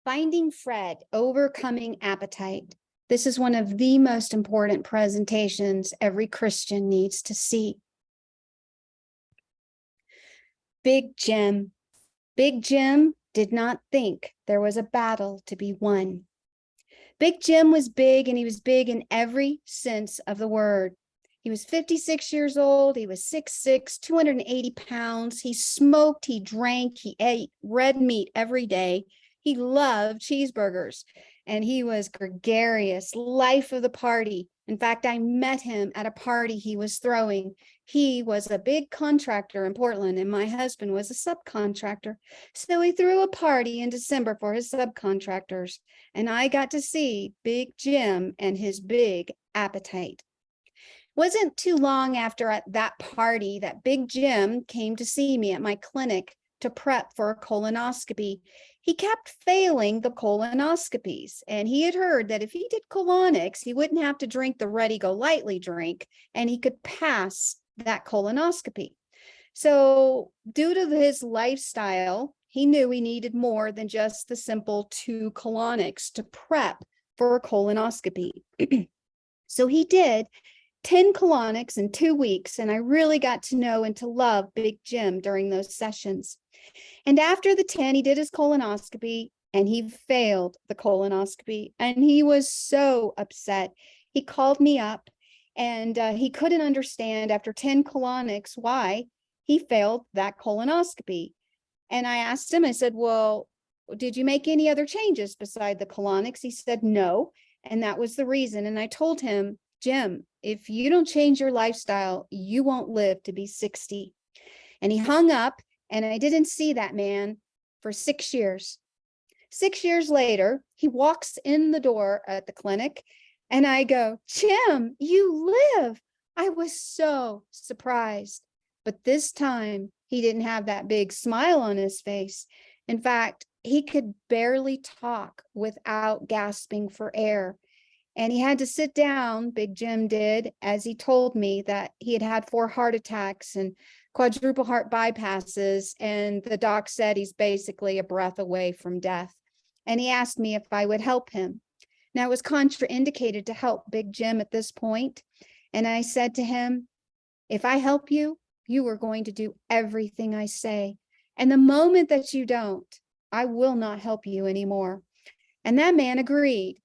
Finding Fred, Overcoming Appetite. This is one of the most important presentations every Christian needs to see. Big Jim. Big Jim did not think there was a battle to be won. Big Jim was big, and he was big in every sense of the word. He was 56 years old. He was 6'6", 280 pounds. He smoked, he drank, he ate red meat every day. He loved cheeseburgers, and he was gregarious, life of the party. In fact, I met him at a party he was throwing. He was a big contractor in Portland, and my husband was a subcontractor. So he threw a party in December for his subcontractors, and I got to see Big Jim and his big appetite. Wasn't too long after at that party that Big Jim came to see me at my clinic to prep for a colonoscopy. He kept failing the colonoscopies, and he had heard that if he did colonics, he wouldn't have to drink the Ready Go Lightly drink, and he could pass that colonoscopy. So due to his lifestyle, he knew he needed more than just the simple 2 colonics to prep for a colonoscopy. So he did 10 colonics in 2 weeks, and I really got to know and to love Big Jim during those sessions. And after the 10, he did his colonoscopy, and he failed the colonoscopy, and he was so upset. He called me up, and he couldn't understand after 10 colonics why he failed that colonoscopy. And I asked him, I said, well, did you make any other changes beside the colonics? He said, no. And that was the reason. And I told him, Jim, if you don't change your lifestyle, you won't live to be 60. And he hung up, and I didn't see that man for 6 years. 6 years later, he walks in the door at the clinic, and I go, Jim, you live. I was so surprised. But this time, he didn't have that big smile on his face. In fact, he could barely talk without gasping for air. And he had to sit down, Big Jim did, as he told me that he had 4 heart attacks and quadruple heart bypasses. And the doc said he's basically a breath away from death. And he asked me if I would help him. Now, it was contraindicated to help Big Jim at this point. And I said to him, if I help you, you are going to do everything I say. And the moment that you don't, I will not help you anymore. And that man agreed.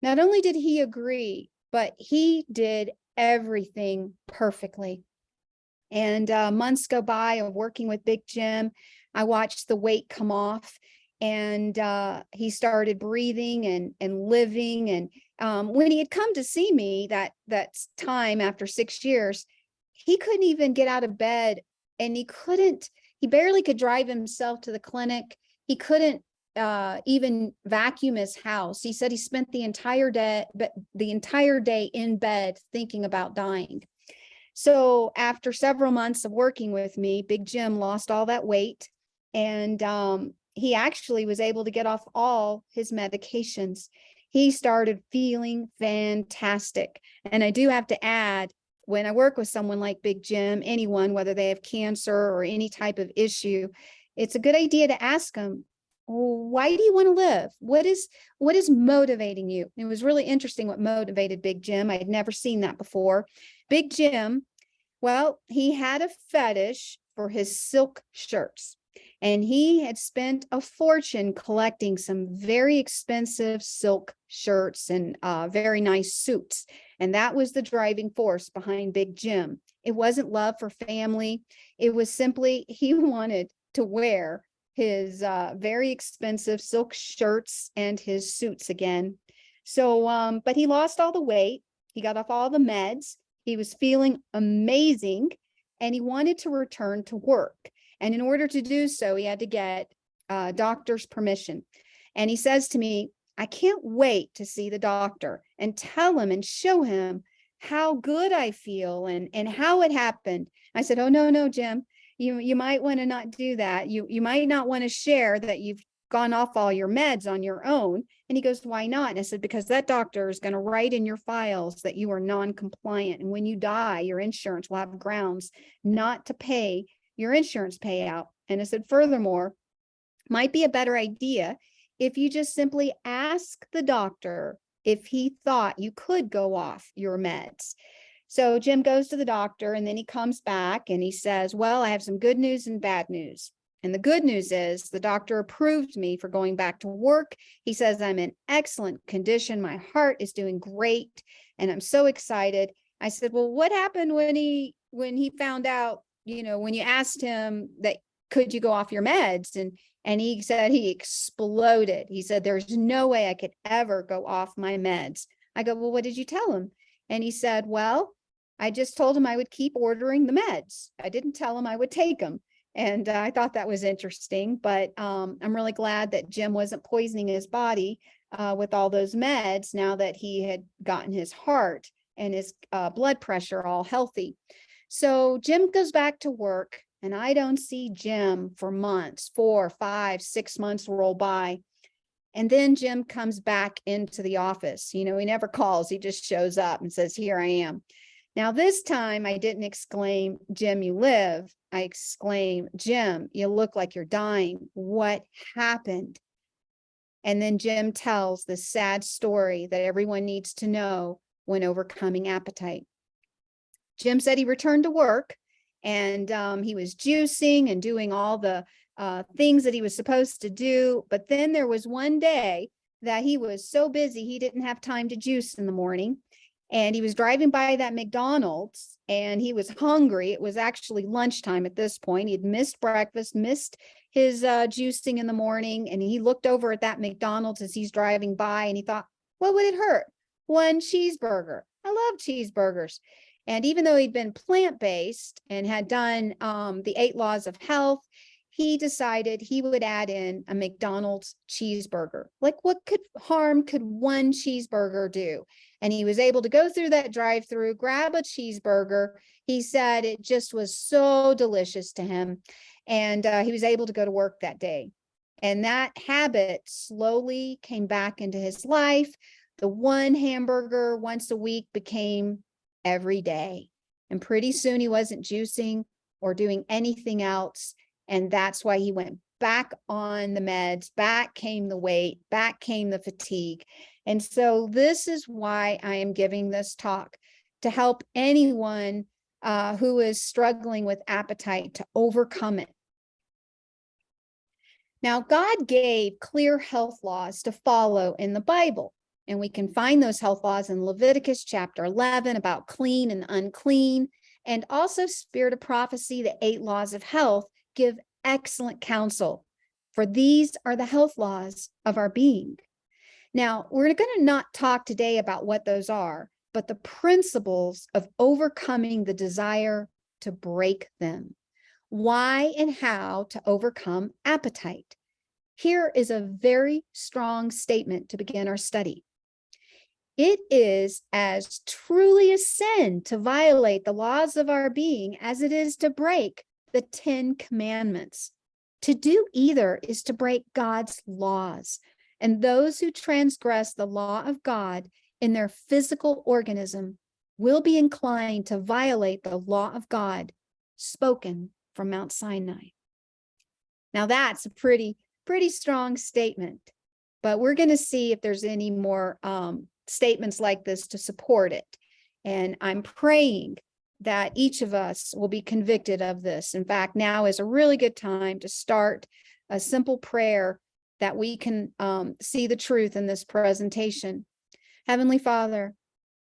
Not only did he agree, but he did everything perfectly. And months go by of working with Big Jim. I watched the weight come off, and he started breathing and living. And when he had come to see me that time after 6 years, he couldn't even get out of bed, and he barely could drive himself to the clinic. He couldn't even vacuum his house. He said he spent the entire day in bed thinking about dying. So after several months of working with me, Big Jim lost all that weight, and he actually was able to get off all his medications. He started feeling fantastic. And I do have to add, when I work with someone like Big Jim, anyone, whether they have cancer or any type of issue, it's a good idea to ask them, why do you want to live? What is motivating you? It was really interesting what motivated Big Jim. I had never seen that before. Big Jim, well, he had a fetish for his silk shirts, and he had spent a fortune collecting some very expensive silk shirts and very nice suits. And that was the driving force behind Big Jim. It wasn't love for family. It was simply he wanted to wear his very expensive silk shirts and his suits again. So, but he lost all the weight. He got off all the meds. He was feeling amazing, and he wanted to return to work. And in order to do so, he had to get doctor's permission. And he says to me, I can't wait to see the doctor and tell him and show him how good I feel and how it happened. I said, oh, no, Jim. You might want to not do that. You might not want to share that you've gone off all your meds on your own. And he goes, why not? And I said, because that doctor is going to write in your files that you are non-compliant. And when you die, your insurance will have grounds not to pay your insurance payout. And I said, furthermore, might be a better idea if you just simply ask the doctor if he thought you could go off your meds. So Jim goes to the doctor and then he comes back and he says, well, I have some good news and bad news. And the good news is the doctor approved me for going back to work. He says I'm in excellent condition. My heart is doing great and I'm so excited. I said, well, what happened when he found out, when you asked him that could you go off your meds? And he said he exploded. He said, there's no way I could ever go off my meds. I go, well, what did you tell him? And he said, well, I just told him I would keep ordering the meds. I didn't tell him I would take them. And I thought that was interesting, but I'm really glad that Jim wasn't poisoning his body with all those meds now that he had gotten his heart and his blood pressure all healthy. So Jim goes back to work and I don't see Jim for months, 4, 5, 6 months roll by. And then Jim comes back into the office. He never calls. He just shows up and says, here I am. Now, this time I didn't exclaim, Jim, you live. I exclaim, Jim, you look like you're dying. What happened? And then Jim tells the sad story that everyone needs to know when overcoming appetite. Jim said he returned to work and he was juicing and doing all the things that he was supposed to do. But then there was one day that he was so busy, he didn't have time to juice in the morning. And he was driving by that McDonald's and he was hungry. It was actually lunchtime at this point. He had missed breakfast, missed his juicing in the morning. And he looked over at that McDonald's as he's driving by and he thought, what would it hurt? One cheeseburger. I love cheeseburgers. And even though he'd been plant-based and had done the 8 laws of health, he decided he would add in a McDonald's cheeseburger. Like what harm could one cheeseburger do? And he was able to go through that drive-through, grab a cheeseburger. He said it just was so delicious to him. And he was able to go to work that day. And that habit slowly came back into his life. The one hamburger once a week became every day. And pretty soon he wasn't juicing or doing anything else. And that's why he went back on the meds, back came the weight, back came the fatigue. And so this is why I am giving this talk, to help anyone who is struggling with appetite to overcome it. Now, God gave clear health laws to follow in the Bible. And we can find those health laws in Leviticus chapter 11 about clean and unclean. And also Spirit of Prophecy, the 8 laws of health, give excellent counsel. For these are the health laws of our being. Now, we're going to not talk today about what those are, but the principles of overcoming the desire to break them. Why and how to overcome appetite. Here is a very strong statement to begin our study. It is as truly a sin to violate the laws of our being as it is to break the 10 commandments. To do either is to break God's laws. And those who transgress the law of God in their physical organism will be inclined to violate the law of God spoken from Mount Sinai. Now that's a pretty strong statement, but we're going to see if there's any more statements like this to support it. And I'm praying that each of us will be convicted of this. In fact, now is a really good time to start a simple prayer that we can see the truth in this presentation. Heavenly Father,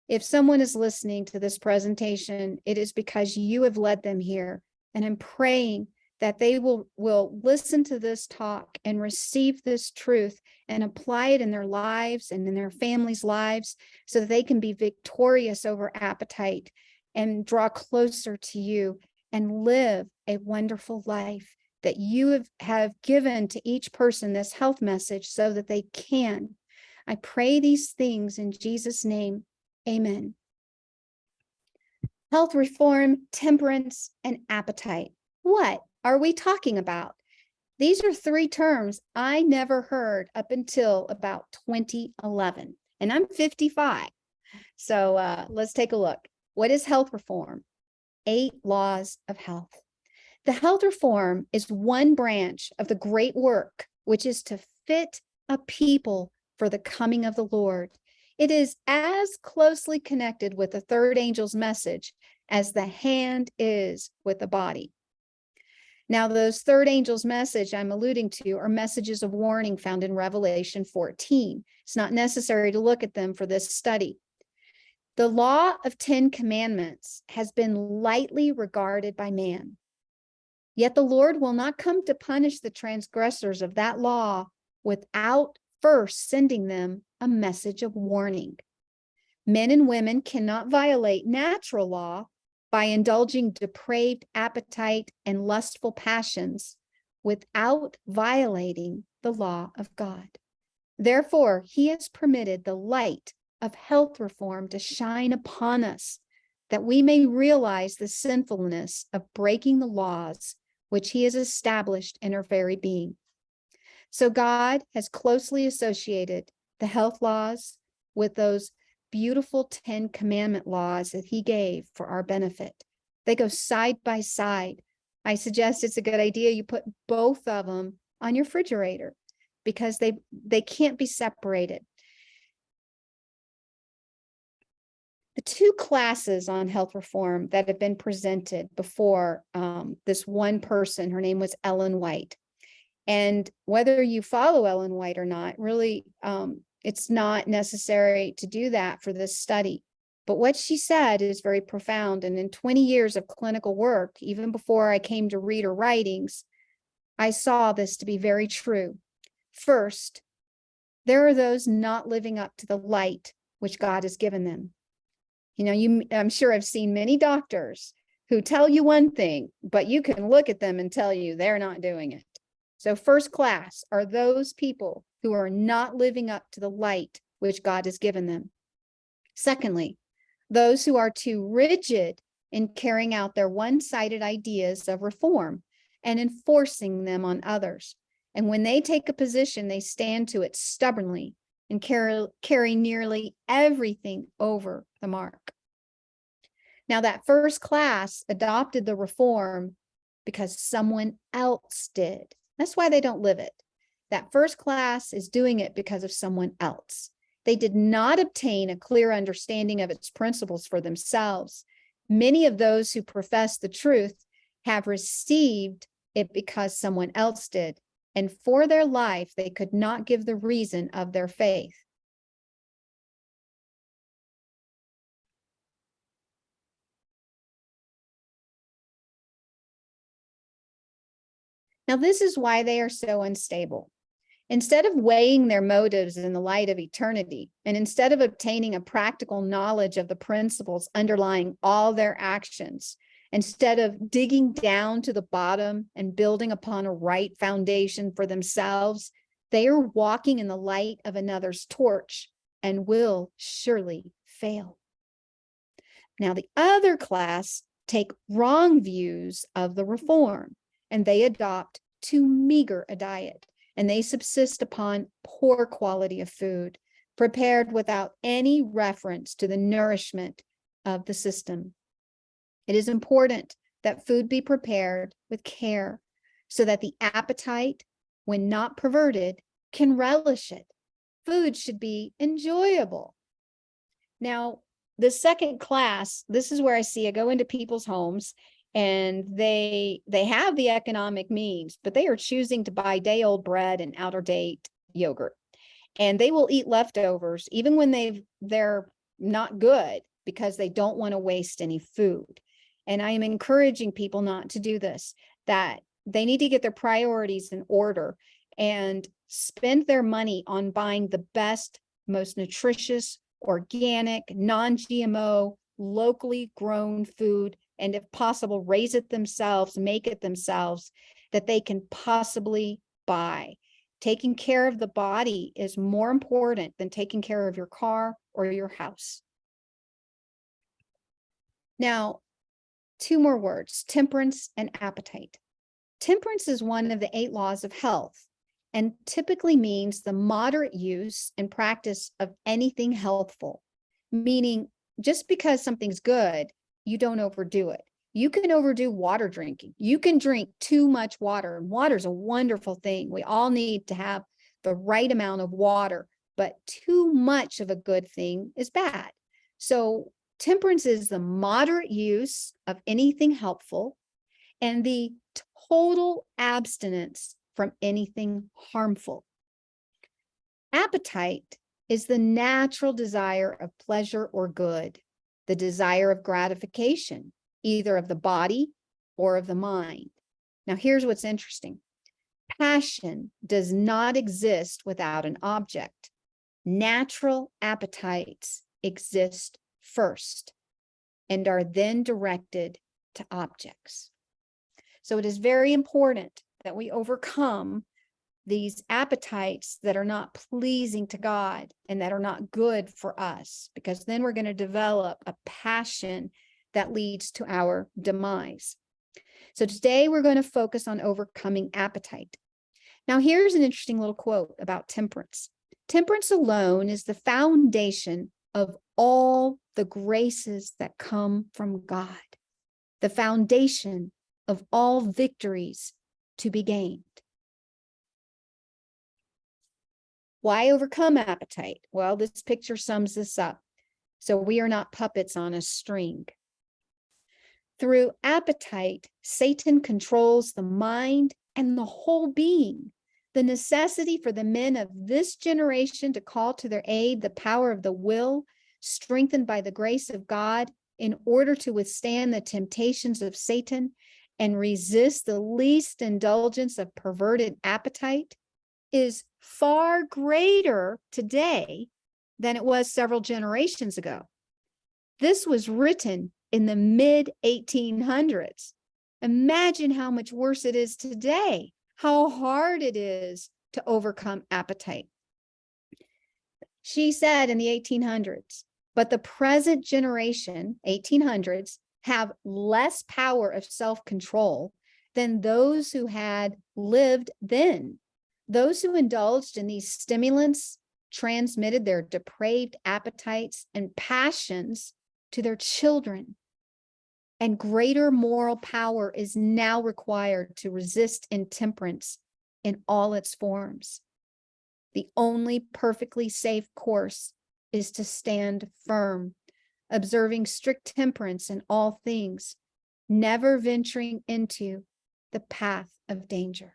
if someone is listening to this presentation, it is because you have led them here. And I'm praying that they will listen to this talk and receive this truth and apply it in their lives and in their families' lives so that they can be victorious over appetite and draw closer to you and live a wonderful life that you have given to each person this health message so that they can. I pray these things in Jesus' name. Amen. Health reform, temperance, and appetite. What are we talking about? These are 3 terms I never heard up until about 2011, and I'm 55. So let's take a look. What is health reform? 8 laws of health. The health reform is one branch of the great work, which is to fit a people for the coming of the Lord. It is as closely connected with the third angel's message as the hand is with the body. Now, those third angel's message I'm alluding to are messages of warning found in Revelation 14. It's not necessary to look at them for this study. The law of 10 commandments has been lightly regarded by man. Yet the Lord will not come to punish the transgressors of that law without first sending them a message of warning. Men and women cannot violate natural law by indulging depraved appetite and lustful passions without violating the law of God. Therefore, he has permitted the light of health reform to shine upon us, that we may realize the sinfulness of breaking the laws which he has established in our very being. So God has closely associated the health laws with those beautiful 10 commandment laws that he gave for our benefit. They go side by side. I suggest it's a good idea you put both of them on your refrigerator because they can't be separated. The two classes on health reform that have been presented before this one person, her name was Ellen White. And whether you follow Ellen White or not, really, it's not necessary to do that for this study. But what she said is very profound. And in 20 years of clinical work, even before I came to read her writings, I saw this to be very true. First, there are those not living up to the light which God has given them. You know, I'm sure I've seen many doctors who tell you one thing, but you can look at them and tell you they're not doing it. So first class are those people who are not living up to the light which God has given them. Secondly, those who are too rigid in carrying out their one-sided ideas of reform and enforcing them on others. And when they take a position, they stand to it stubbornly and carry nearly everything over the mark. Now, that first class adopted the reform because someone else did. That's why they don't live it. That first class is doing it because of someone else. They did not obtain a clear understanding of its principles for themselves. Many of those who profess the truth have received it because someone else did. And for their life, they could not give the reason of their faith. Now, this is why they are so unstable. Instead of weighing their motives in the light of eternity, and instead of obtaining a practical knowledge of the principles underlying all their actions, instead of digging down to the bottom and building upon a right foundation for themselves, they are walking in the light of another's torch and will surely fail. Now, the other class take wrong views of the reform, and they adopt too meager a diet, and they subsist upon poor quality of food, prepared without any reference to the nourishment of the system. It is important that food be prepared with care so that the appetite, when not perverted, can relish it. Food should be enjoyable. Now, the second class, this is where I see I go into people's homes and they have the economic means, but they are choosing to buy day-old bread and out-of-date yogurt. And they will eat leftovers even when they're not good because they don't want to waste any food. And I am encouraging people not to do this, that they need to get their priorities in order and spend their money on buying the best, most nutritious, organic, non-GMO, locally grown food, and if possible, raise it themselves, make it themselves, that they can possibly buy. Taking care of the body is more important than taking care of your car or your house. Now, two more words, temperance and appetite. Temperance is one of the 8 laws of health and typically means the moderate use and practice of anything healthful, meaning just because something's good, you don't overdo it. You can overdo water drinking. You can drink too much water, and water is a wonderful thing. We all need to have the right amount of water, but too much of a good thing is bad. So temperance is the moderate use of anything helpful and the total abstinence from anything harmful. Appetite is the natural desire of pleasure or good, the desire of gratification, either of the body or of the mind. Now, here's what's interesting. Passion does not exist without an object. Natural appetites exist first and are then directed to objects. So it is very important that we overcome these appetites that are not pleasing to God and that are not good for us, because then we're going to develop a passion that leads to our demise. So today we're going to focus on overcoming appetite. Now, here's an interesting little quote about temperance. Temperance alone is the foundation of all the graces that come from God, the foundation of all victories to be gained. Why overcome appetite? Well, this picture sums this up. So we are not puppets on a string. Through appetite, Satan controls the mind and the whole being. The necessity for the men of this generation to call to their aid the power of the will, strengthened by the grace of God, in order to withstand the temptations of Satan and resist the least indulgence of perverted appetite, is far greater today than it was several generations ago. This was written in the mid-1800s. Imagine how much worse it is today, how hard it is to overcome appetite. She said in the 1800s, but the present generation, 1800s, have less power of self-control than those who had lived then. Those who indulged in these stimulants transmitted their depraved appetites and passions to their children. And greater moral power is now required to resist intemperance in all its forms. The only perfectly safe course is to stand firm, observing strict temperance in all things, never venturing into the path of danger.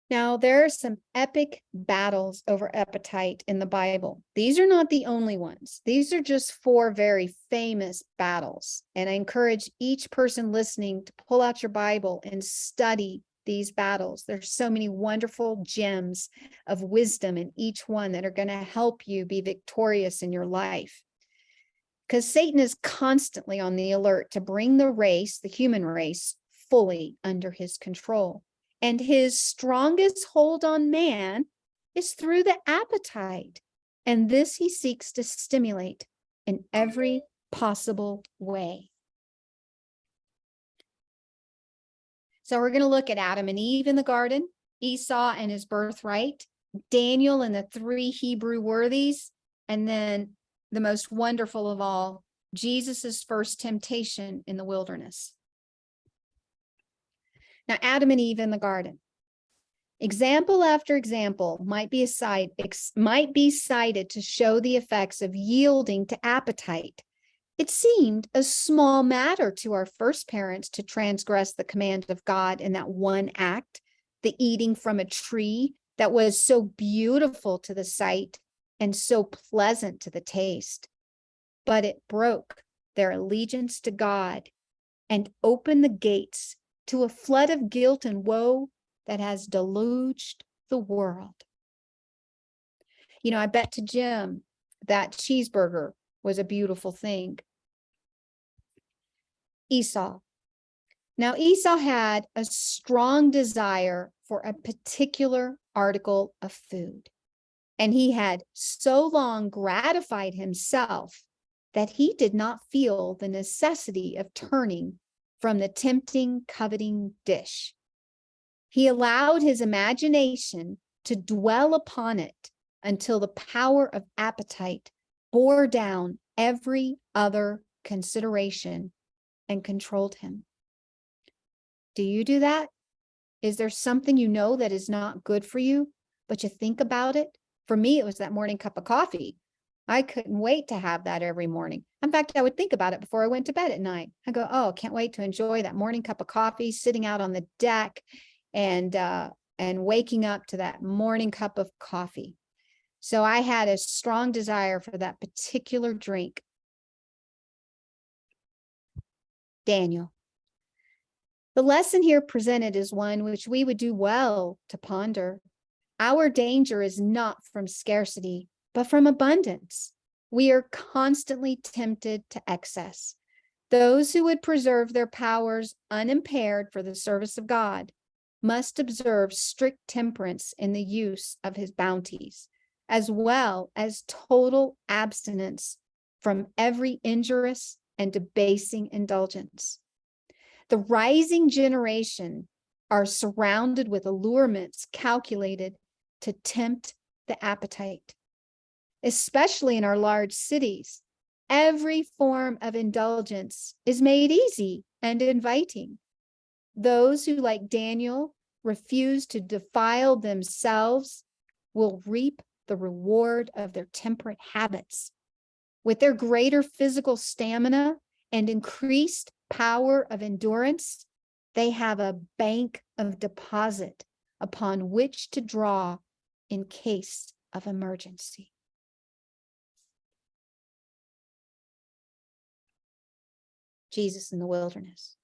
Now, there are some epic battles over appetite in the Bible. These are not the only ones. These are just 4 very famous battles. And I encourage each person listening to pull out your Bible and study these battles. There's so many wonderful gems of wisdom in each one that are going to help you be victorious in your life. Because Satan is constantly on the alert to bring the race, the human race, fully under his control. And his strongest hold on man is through the appetite. And this he seeks to stimulate in every possible way. So we're going to look at Adam and Eve in the garden, Esau and his birthright, Daniel and the 3 Hebrew worthies, and then the most wonderful of all, Jesus's first temptation in the wilderness. Now, Adam and Eve in the garden. Example after example might be cited to show the effects of yielding to appetite. It seemed a small matter to our first parents to transgress the command of God in that one act, the eating from a tree that was so beautiful to the sight and so pleasant to the taste. But it broke their allegiance to God and opened the gates to a flood of guilt and woe that has deluged the world. You know, I bet to Jim that cheeseburger was a beautiful thing. Esau. Now, Esau had a strong desire for a particular article of food, and he had so long gratified himself that he did not feel the necessity of turning from the tempting, coveting dish. He allowed his imagination to dwell upon it until the power of appetite bore down every other consideration and controlled him. Do you do that? Is there something you know that is not good for you, but you think about it? For me, it was that morning cup of coffee. I couldn't wait to have that every morning. In fact, I would think about it before I went to bed at night. I go, oh, can't wait to enjoy that morning cup of coffee, sitting out on the deck and waking up to that morning cup of coffee. So I had a strong desire for that particular drink. Daniel. The lesson here presented is one which we would do well to ponder. Our danger is not from scarcity, but from abundance. We are constantly tempted to excess. Those who would preserve their powers unimpaired for the service of God must observe strict temperance in the use of his bounties, as well as total abstinence from every injurious and debasing indulgence. The rising generation are surrounded with allurements calculated to tempt the appetite. Especially in our large cities, every form of indulgence is made easy and inviting. Those who, like Daniel, refuse to defile themselves will reap the reward of their temperate habits. With their greater physical stamina and increased power of endurance, they have a bank of deposit upon which to draw in case of emergency. Jesus in the wilderness.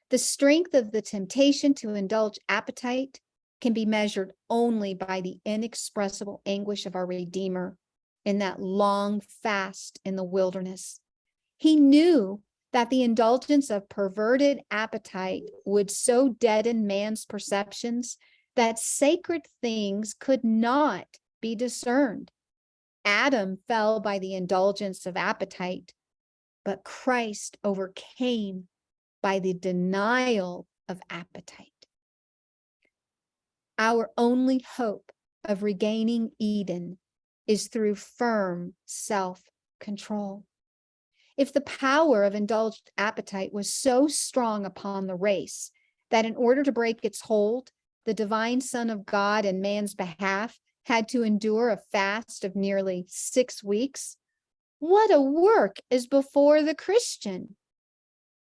The strength of the temptation to indulge appetite can be measured only by the inexpressible anguish of our Redeemer in that long fast in the wilderness. He knew that the indulgence of perverted appetite would so deaden man's perceptions that sacred things could not be discerned. Adam fell by the indulgence of appetite, but Christ overcame by the denial of appetite. Our only hope of regaining Eden is through firm self-control. If the power of indulged appetite was so strong upon the race that in order to break its hold, the divine Son of God in man's behalf had to endure a fast of nearly 6 weeks, what a work is before the Christian.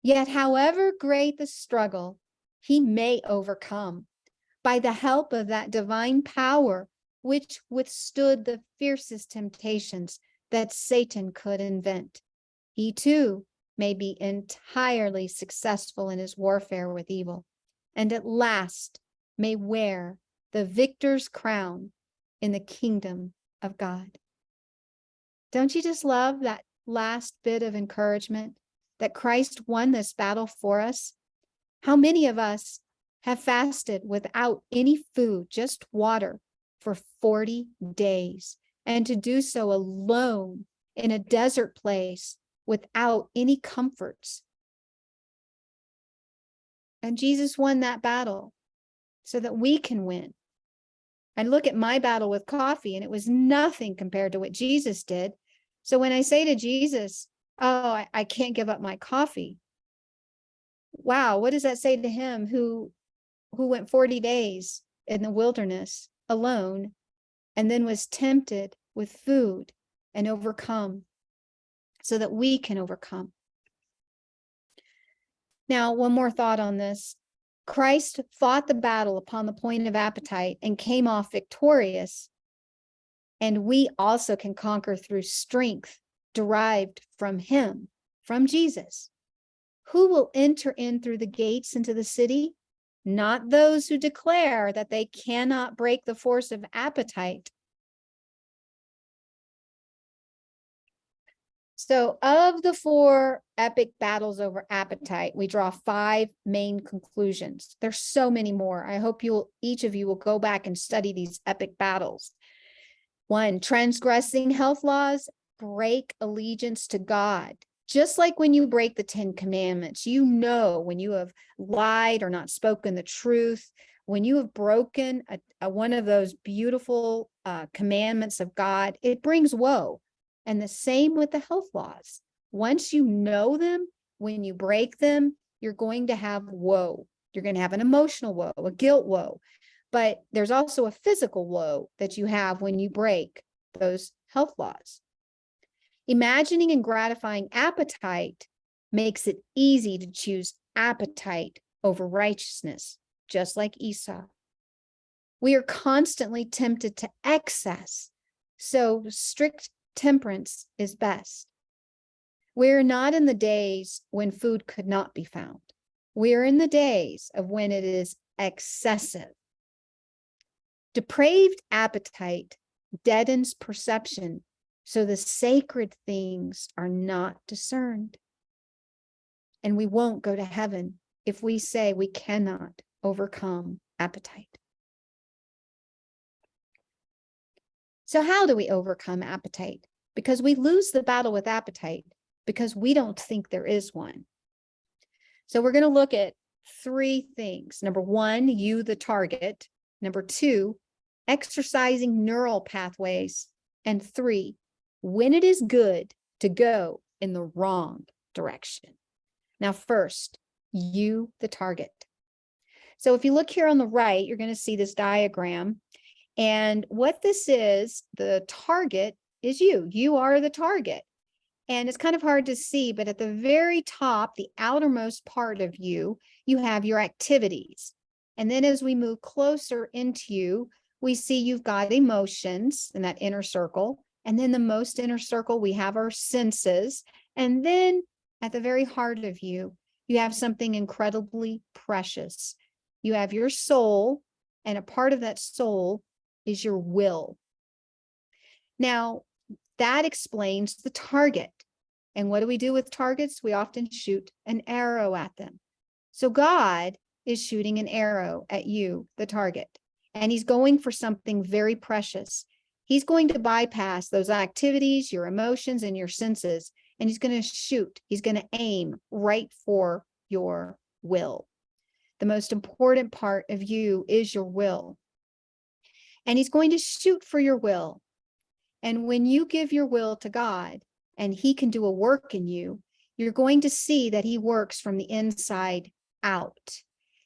Yet, however great the struggle, he may overcome by the help of that divine power which withstood the fiercest temptations that Satan could invent. He too may be entirely successful in his warfare with evil, and at last may wear the victor's crown in the kingdom of God. Don't you just love that last bit of encouragement that Christ won this battle for us? How many of us have fasted without any food, just water, for 40 days, and to do so alone in a desert place without any comforts? And Jesus won that battle so that we can win. I look at my battle with coffee, and it was nothing compared to what Jesus did. So when I say to Jesus, oh, I can't give up my coffee. Wow, what does that say to him who went 40 days in the wilderness alone and then was tempted with food and overcome so that we can overcome? Now, one more thought on this. Christ fought the battle upon the point of appetite and came off victorious. And we also can conquer through strength derived from him, from Jesus. Who will enter in through the gates into the city? Not those who declare that they cannot break the force of appetite. So of the 4 epic battles over appetite, we draw 5 main conclusions. There's so many more. I hope each of you will go back and study these epic battles. 1, transgressing health laws, break allegiance to God. Just like when you break the 10 commandments, you know when you have lied or not spoken the truth, when you have broken one of those beautiful commandments of God, it brings woe. And the same with the health laws. Once you know them, when you break them, you're going to have woe. You're going to have an emotional woe, a guilt woe. But there's also a physical woe that you have when you break those health laws. Imagining and gratifying appetite makes it easy to choose appetite over righteousness, just like Esau. We are constantly tempted to excess, so strict temperance is best. We're not in the days when food could not be found. We're in the days of when it is excessive. Depraved appetite deadens perception, so the sacred things are not discerned. And we won't go to heaven if we say we cannot overcome appetite. So how do we overcome appetite? Because we lose the battle with appetite because we don't think there is one. So we're going to look at 3 things. Number 1, you, the target. Number 2, exercising neural pathways. And 3, when it is good to go in the wrong direction. Now, first, you, the target. So if you look here on the right, you're going to see this diagram. And what this is, the target is you. You are the target. And it's kind of hard to see, but at the very top, the outermost part of you, you have your activities. And then as we move closer into you, we see you've got emotions in that inner circle. And then the most inner circle, we have our senses. And then at the very heart of you, you have something incredibly precious. You have your soul, and a part of that soul is your will. Now, that explains the target. And what do we do with targets? We often shoot an arrow at them. So God is shooting an arrow at you, the target, and he's going for something very precious. He's going to bypass those activities, your emotions, and your senses, and he's going to shoot. He's going to aim right for your will. The most important part of you is your will. And he's going to shoot for your will. And when you give your will to God and he can do a work in you, you're going to see that he works from the inside out.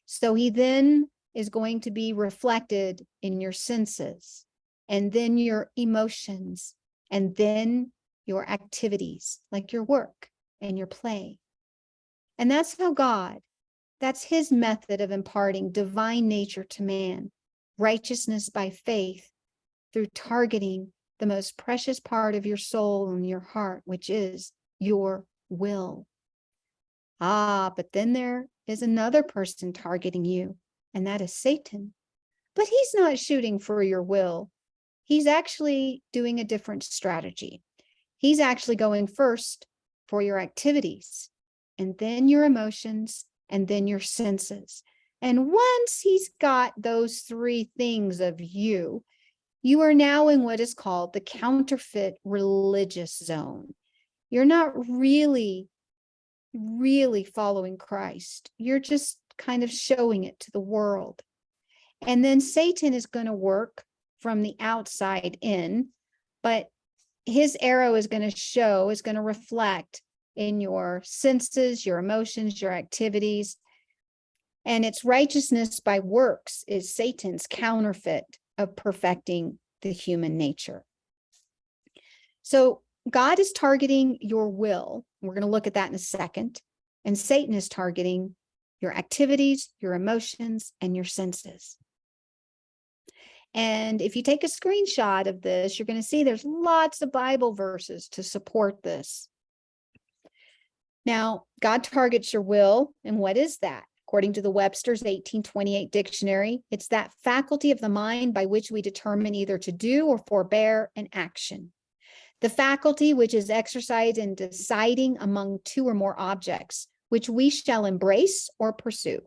So he then is going to be reflected in your senses, and then your emotions, and then your activities, like your work and your play. And that's how God, that's his method of imparting divine nature to man, righteousness by faith, through targeting the most precious part of your soul and your heart, which is your will. But then there is another person targeting you, and that is Satan. But he's not shooting for your will. He's actually doing a different strategy. He's actually going first for your activities, and then your emotions, and then your senses. And once he's got those 3 things of you, you are now in what is called the counterfeit religious zone. You're not really following Christ. You're just kind of showing it to the world. And then Satan is going to work from the outside in, but his arrow is going to reflect in your senses, your emotions, your activities. And its righteousness by works is Satan's counterfeit of perfecting the human nature. So God is targeting your will. We're going to look at that in a second. And Satan is targeting your activities, your emotions, and your senses. And if you take a screenshot of this, you're going to see there's lots of Bible verses to support this. Now, God targets your will. And what is that? According to the Webster's 1828 dictionary, it's that faculty of the mind by which we determine either to do or forbear an action. The faculty which is exercised in deciding among 2 or more objects, which we shall embrace or pursue.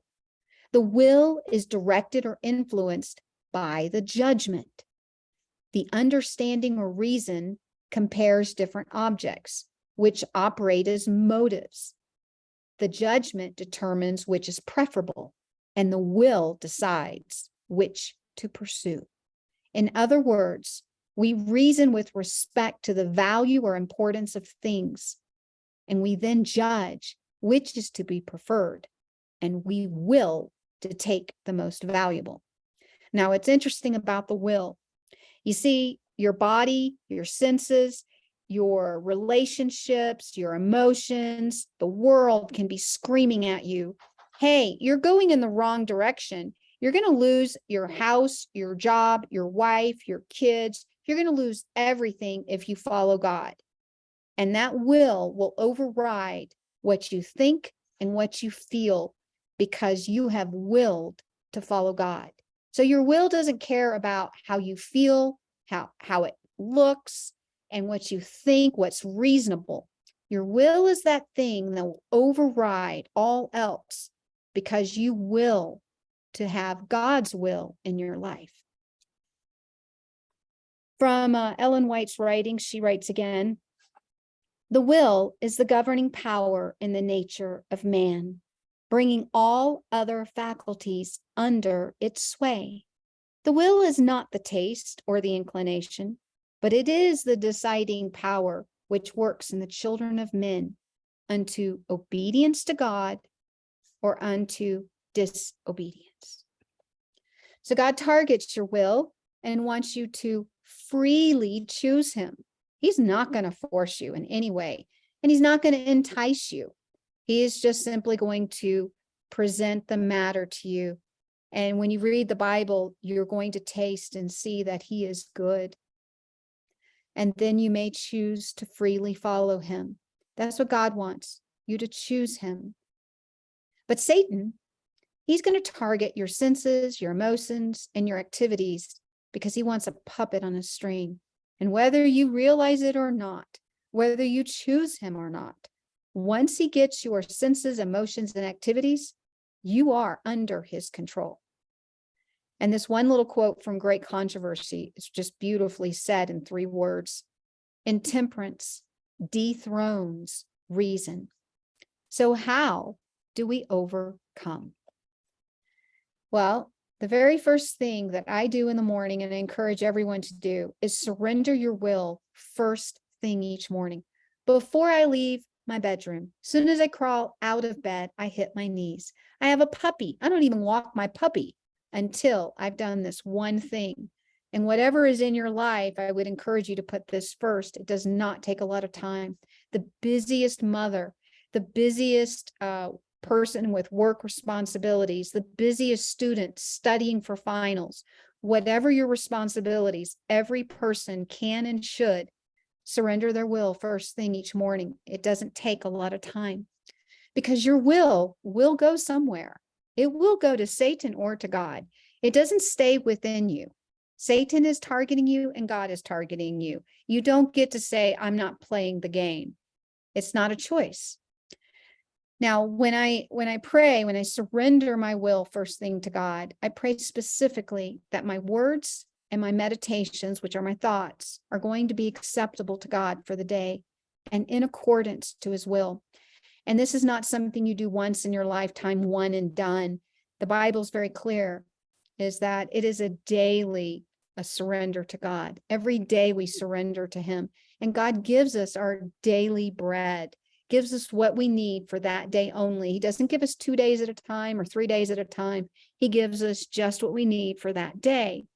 The will is directed or influenced by the judgment. The understanding or reason compares different objects, which operate as motives. The judgment determines which is preferable, and the will decides which to pursue. In other words, we reason with respect to the value or importance of things, and we then judge which is to be preferred, and we will to take the most valuable. Now, it's interesting about the will. You see, your body, your senses, your relationships, your emotions, the world can be screaming at you, hey, you're going in the wrong direction. You're going to lose your house, your job, your wife, your kids. You're going to lose everything if you follow God. And that will override what you think and what you feel because you have willed to follow God. So your will doesn't care about how you feel, how it looks, and what you think, what's reasonable. Your will is that thing that will override all else because you will to have God's will in your life. From Ellen White's writing, she writes again, the will is the governing power in the nature of man, bringing all other faculties under its sway. The will is not the taste or the inclination, but it is the deciding power which works in the children of men unto obedience to God or unto disobedience. So God targets your will and wants you to freely choose him. He's not going to force you in any way, and he's not going to entice you. He is just simply going to present the matter to you. And when you read the Bible, you're going to taste and see that he is good. And then you may choose to freely follow him. That's what God wants, you to choose him. But Satan, he's going to target your senses, your emotions, and your activities because he wants a puppet on a string. And whether you realize it or not, whether you choose him or not, once he gets your senses, emotions, and activities, you are under his control. And this one little quote from Great Controversy is just beautifully said in 3 words. Intemperance dethrones reason. So how do we overcome? Well, the very first thing that I do in the morning, and I encourage everyone to do, is surrender your will first thing each morning. Before I leave my bedroom, as soon as I crawl out of bed, I hit my knees. I have a puppy. I don't even walk my puppy until I've done this one thing. And whatever is in your life, I would encourage you to put this first. It does not take a lot of time. The busiest mother, the busiest person with work responsibilities, the busiest student studying for finals, whatever your responsibilities, every person can and should surrender their will first thing each morning. It doesn't take a lot of time because your will go somewhere. It will go to Satan or to God. It doesn't stay within you. Satan is targeting you and God is targeting you. You don't get to say, I'm not playing the game. It's not a choice. Now, when I pray, when I surrender my will first thing to God, I pray specifically that my words and my meditations, which are my thoughts, are going to be acceptable to God for the day and in accordance to his will. And this is not something you do once in your lifetime, one and done. The Bible's very clear, is that it is a surrender to God. Every day we surrender to him, and God gives us our daily bread, gives us what we need for that day only. He doesn't give us 2 days at a time or 3 days at a time. He gives us just what we need for that day.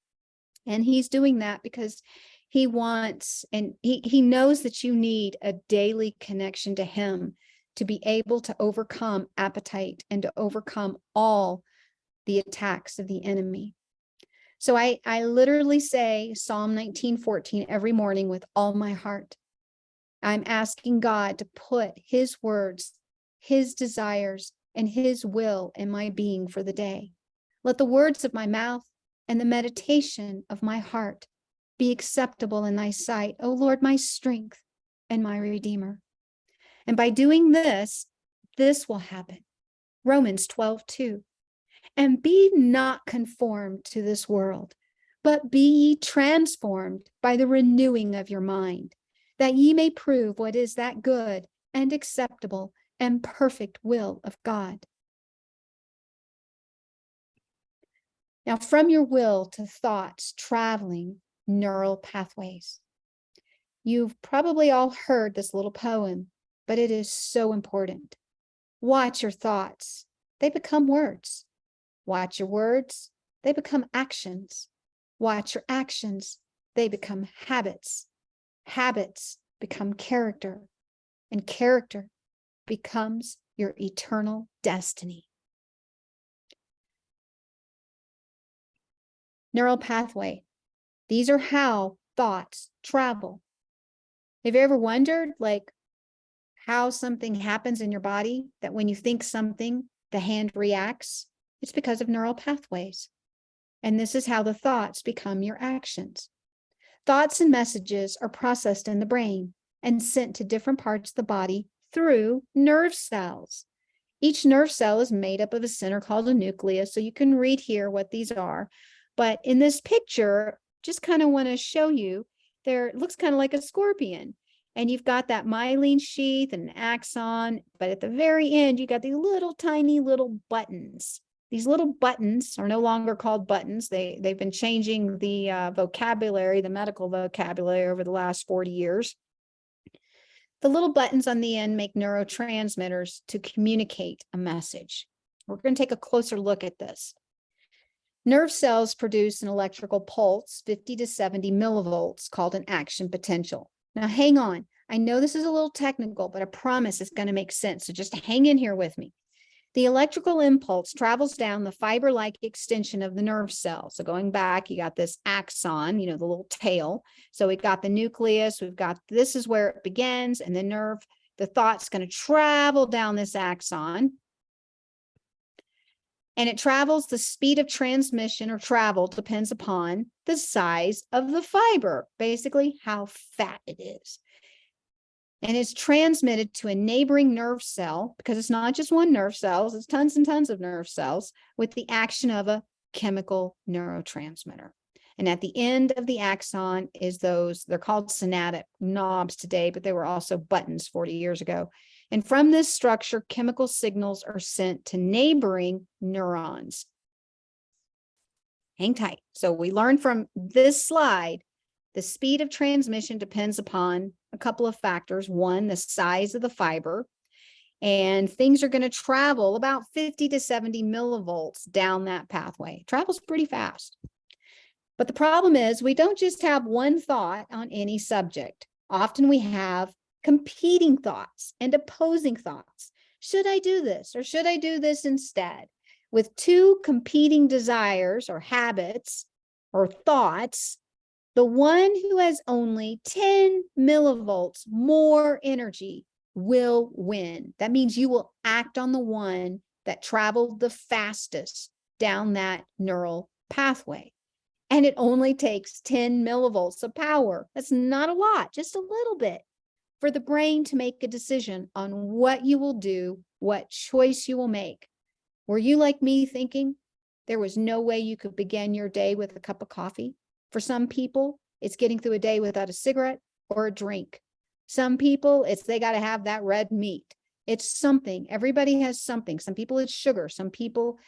And he's doing that because he wants, and he knows that you need a daily connection to him to be able to overcome appetite and to overcome all the attacks of the enemy. So I literally say Psalm 19:14 every morning with all my heart. I'm asking God to put his words, his desires, and his will in my being for the day. Let the words of my mouth and the meditation of my heart be acceptable in thy sight, O Lord, my strength and my Redeemer. And by doing this will happen. Romans 12:2. And be not conformed to this world, but be ye transformed by the renewing of your mind, that ye may prove what is that good and acceptable and perfect will of God. Now, from your will to thoughts traveling neural pathways. You've probably all heard this little poem, but it is so important. Watch your thoughts. They become words. Watch your words, they become actions. Watch your actions, they become habits. Habits become character, and character becomes your eternal destiny. Neural pathway. These are how thoughts travel. Have you ever wondered, like, how something happens in your body, that when you think something, the hand reacts? It's because of neural pathways. And this is how the thoughts become your actions. Thoughts and messages are processed in the brain and sent to different parts of the body through nerve cells. Each nerve cell is made up of a center called a nucleus. So you can read here what these are. But in this picture, just kind of want to show you, there it looks kind of like a scorpion. And you've got that myelin sheath and an axon, but at the very end, you got these little tiny little buttons. These little buttons are no longer called buttons. They've been changing the vocabulary, the medical vocabulary over the last 40 years. The little buttons on the end make neurotransmitters to communicate a message. We're going to take a closer look at this. Nerve cells produce an electrical pulse, 50 to 70 millivolts, called an action potential. Now, hang on. I know this is a little technical, but I promise it's going to make sense. So just hang in here with me. The electrical impulse travels down the fiber-like extension of the nerve cell. So going back, you got this axon, the little tail. So we've got the nucleus, this is where it begins, and the thought's going to travel down this axon. And it travels, the speed of transmission or travel depends upon the size of the fiber, basically how fat it is. And it's transmitted to a neighboring nerve cell, because it's not just one nerve cell, it's tons and tons of nerve cells, with the action of a chemical neurotransmitter. And at the end of the axon is they're called synaptic knobs today, but they were also buttons 40 years ago. And from this structure, chemical signals are sent to neighboring neurons. Hang tight. So we learned from this slide, the speed of transmission depends upon a couple of factors. One, the size of the fiber, and things are going to travel about 50 to 70 millivolts down that pathway. It travels pretty fast. But the problem is we don't just have one thought on any subject. Often we have competing thoughts and opposing thoughts. Should I do this or should I do this instead? With two competing desires or habits or thoughts, the one who has only 10 millivolts more energy will win. That means you will act on the one that traveled the fastest down that neural pathway. And it only takes 10 millivolts of power. That's not a lot, just a little bit, for the brain to make a decision on what you will do, what choice you will make. Were you like me thinking there was no way you could begin your day with a cup of coffee? For some people, it's getting through a day without a cigarette or a drink. Some people, they got to have that red meat. It's something. Everybody has something. Some people it's sugar. Some people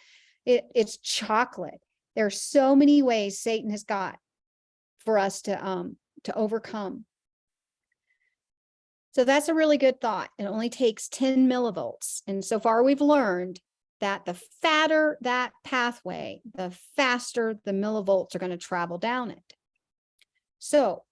it's chocolate. There are so many ways Satan has got for us to overcome. So that's a really good thought. It only takes 10 millivolts. And so far we've learned that the fatter that pathway, the faster the millivolts are going to travel down it. So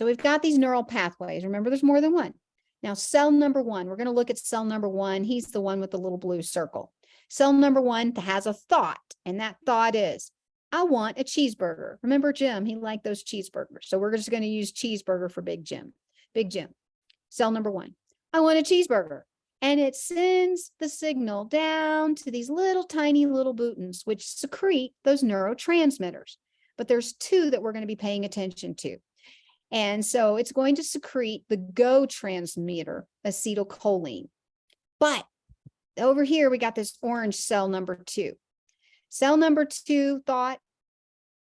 we've got these neural pathways. Remember, there's more than one. Now, cell number one, we're going to look at cell number one. He's the one with the little blue circle. Cell number one has a thought, and that thought is, I want a cheeseburger. Remember Jim, he liked those cheeseburgers. So we're just going to use cheeseburger for Big Jim. Big Jim. Cell number one, I want a cheeseburger. And it sends the signal down to these little tiny little boutons, which secrete those neurotransmitters. But there's two that we're going to be paying attention to. And so it's going to secrete the GO transmitter, acetylcholine. But over here, we got this orange cell number two. Cell number two thought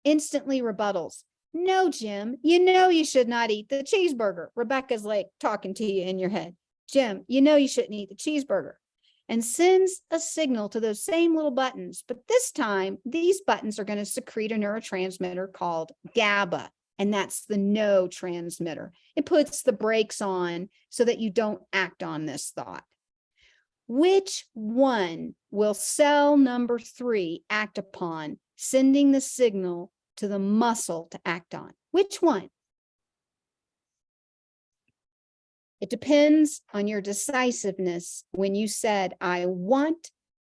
instantly rebuttals. No, Jim, you should not eat the cheeseburger. Rebecca's like talking to you in your head. Jim, you shouldn't eat the cheeseburger. And sends a signal to those same little buttons. But this time, these buttons are going to secrete a neurotransmitter called GABA. And that's the no transmitter. It puts the brakes on so that you don't act on this thought. Which one will cell number 3 act upon, sending the signal to the muscle to act on? Which one? It depends on your decisiveness when you said, I want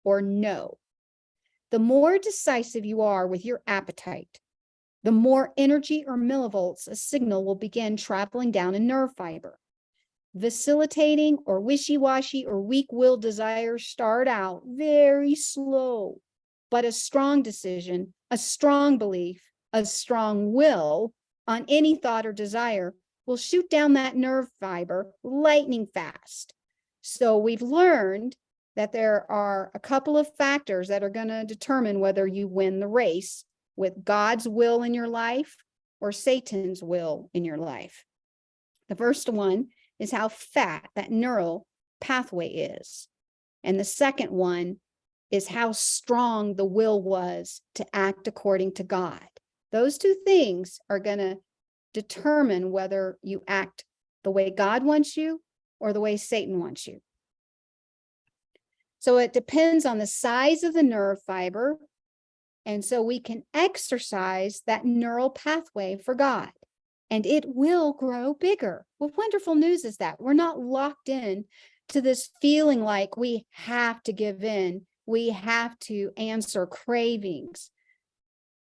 or no. The more decisive you are with your appetite, the more energy or millivolts a signal will begin traveling down a nerve fiber. Vacillating or wishy-washy or weak-willed desires start out very slow, but a strong decision, a strong belief, a strong will on any thought or desire will shoot down that nerve fiber lightning fast. So we've learned that there are a couple of factors that are going to determine whether you win the race with God's will in your life or Satan's will in your life. The first one is how fat that neural pathway is. And the second one is how strong the will was to act according to God. Those two things are going to determine whether you act the way God wants you or the way Satan wants you. So it depends on the size of the nerve fiber. And so we can exercise that neural pathway for God, and it will grow bigger. What wonderful news is that? We're not locked in to this feeling like we have to give in, we have to answer cravings.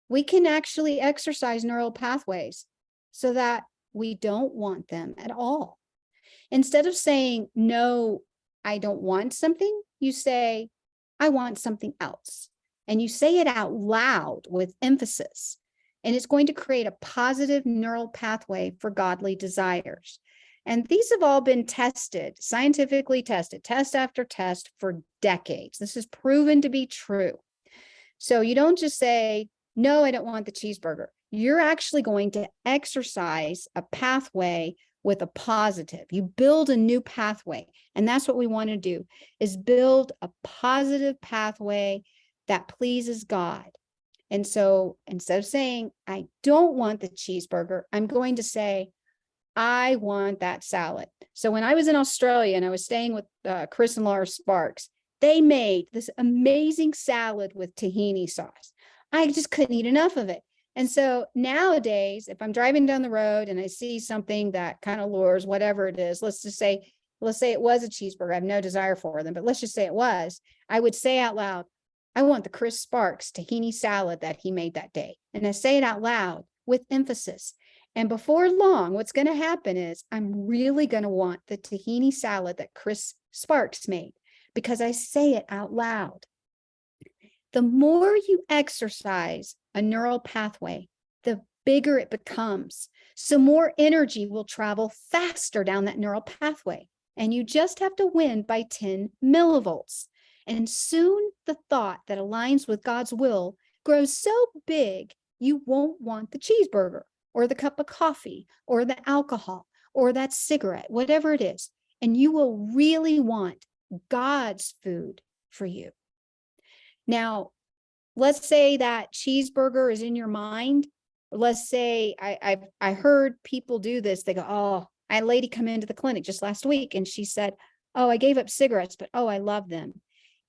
We can actually exercise neural pathways so that we don't want them at all. Instead of saying, no, I don't want something, you say, I want something else. And you say it out loud with emphasis. And it's going to create a positive neural pathway for godly desires. And these have all been tested, scientifically tested, test after test for decades. This is proven to be true. So you don't just say, no, I don't want the cheeseburger. You're actually going to exercise a pathway with a positive. You build a new pathway. And that's what we want to do, is build a positive pathway that pleases God. And so instead of saying, I don't want the cheeseburger, I'm going to say, I want that salad. So when I was in Australia and I was staying with Chris and Laura Sparks, they made this amazing salad with tahini sauce. I just couldn't eat enough of it. And so nowadays, if I'm driving down the road and I see something that kind of lures, whatever it is, let's say it was a cheeseburger. I have no desire for them, but let's just say it was. I would say out loud, I want the Chris Sparks tahini salad that he made that day. And I say it out loud with emphasis. And before long, what's going to happen is I'm really going to want the tahini salad that Chris Sparks made because I say it out loud. The more you exercise a neural pathway, the bigger it becomes. So more energy will travel faster down that neural pathway. And you just have to win by 10 millivolts. And soon the thought that aligns with God's will grows so big, you won't want the cheeseburger or the cup of coffee or the alcohol or that cigarette, whatever it is. And you will really want God's food for you. Now, let's say that cheeseburger is in your mind. Let's say I heard people do this. They go, oh, I had a lady come into the clinic just last week and she said, oh, I gave up cigarettes, but oh, I love them.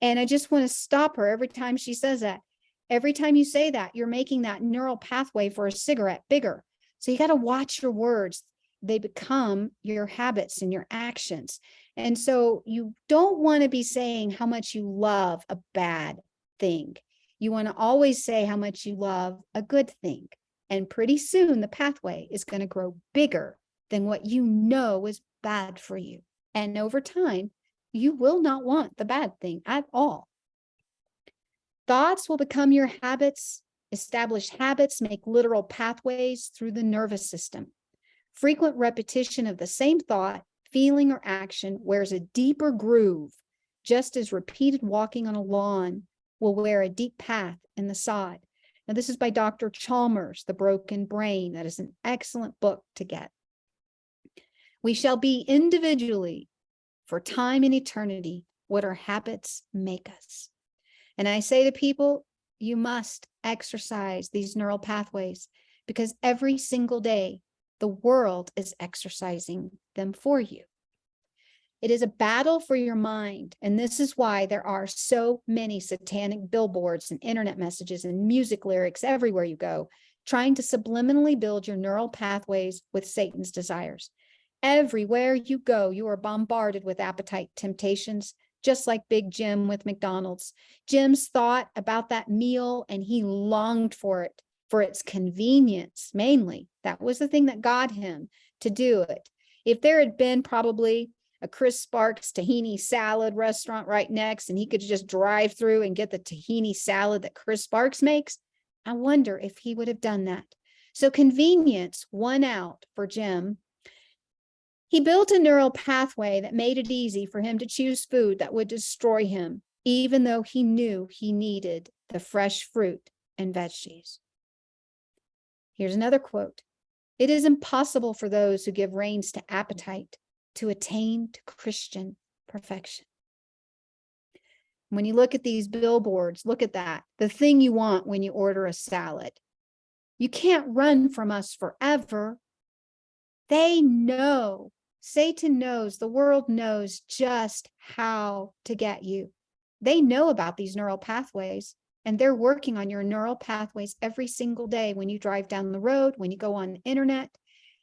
And I just want to stop her every time she says that. Every time you say that, you're making that neural pathway for a cigarette bigger. So you got to watch your words. They become your habits and your actions. And so you don't want to be saying how much you love a bad thing. You want to always say how much you love a good thing. And pretty soon the pathway is going to grow bigger than what you know is bad for you. And over time, you will not want the bad thing at all. Thoughts will become your habits. Established habits make literal pathways through the nervous system. Frequent repetition of the same thought, feeling, or action wears a deeper groove, just as repeated walking on a lawn will wear a deep path in the sod. Now, this is by Dr. Chalmers, The Broken Brain. That is an excellent book to get. We shall be individually, for time and eternity, what our habits make us. And I say to people, you must exercise these neural pathways because every single day, the world is exercising them for you. It is a battle for your mind. And this is why there are so many satanic billboards and internet messages and music lyrics everywhere you go, trying to subliminally build your neural pathways with Satan's desires. Everywhere you go, you are bombarded with appetite temptations, just like Big Jim with McDonald's. Jim's thought about that meal and he longed for it, for its convenience, mainly. That was the thing that got him to do it. If there had been probably a Chris Sparks tahini salad restaurant right next, and he could just drive through and get the tahini salad that Chris Sparks makes, I wonder if he would have done that. So convenience won out for Jim. He built a neural pathway that made it easy for him to choose food that would destroy him, even though he knew he needed the fresh fruit and veggies. Here's another quote. It is impossible for those who give reins to appetite to attain to Christian perfection. When you look at these billboards, look at that. The thing you want when you order a salad. You can't run from us forever. They know, Satan knows, the world knows just how to get you. They know about these neural pathways, and they're working on your neural pathways every single day when you drive down the road, when you go on the internet.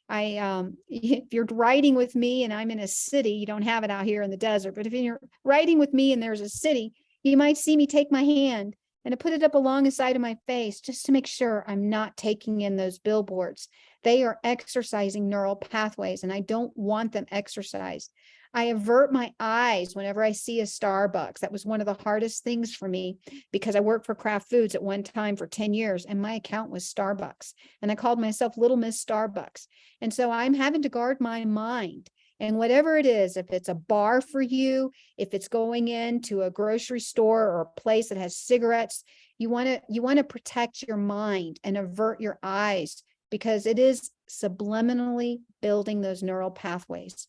If you're riding with me and I'm in a city, you don't have it out here in the desert, but if you're riding with me and there's a city, you might see me take my hand and I put it up along the side of my face just to make sure I'm not taking in those billboards. They are exercising neural pathways and I don't want them exercised. I avert my eyes whenever I see a Starbucks. That was one of the hardest things for me because I worked for Kraft Foods at one time for 10 years and my account was Starbucks. And I called myself Little Miss Starbucks. And so I'm having to guard my mind. And whatever it is, if it's a bar for you, if it's going into a grocery store or a place that has cigarettes, you want to protect your mind and avert your eyes because it is subliminally building those neural pathways.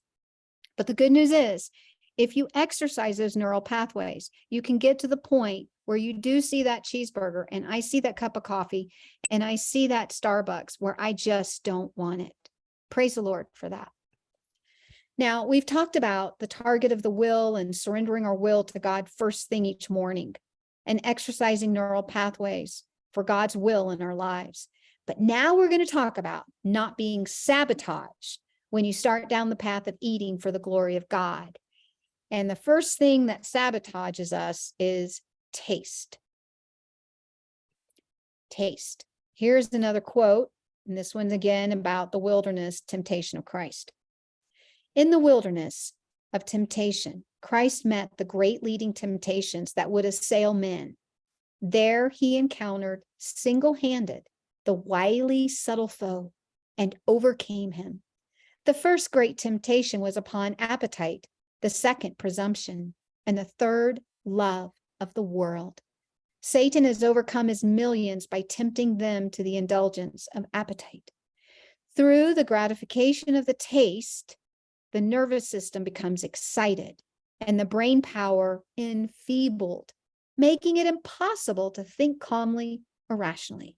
But the good news is, if you exercise those neural pathways, you can get to the point where you do see that cheeseburger and I see that cup of coffee and I see that Starbucks where I just don't want it. Praise the Lord for that. Now, we've talked about the target of the will and surrendering our will to God first thing each morning and exercising neural pathways for God's will in our lives. But now we're going to talk about not being sabotaged when you start down the path of eating for the glory of God. And the first thing that sabotages us is taste. Taste. Here's another quote, and this one's again about the wilderness temptation of Christ. In the wilderness of temptation, Christ met the great leading temptations that would assail men. There he encountered single-handed the wily, subtle foe and overcame him. The first great temptation was upon appetite, the second presumption, and the third love of the world. Satan has overcome his millions by tempting them to the indulgence of appetite. Through the gratification of the taste, the nervous system becomes excited and the brain power enfeebled, making it impossible to think calmly or rationally.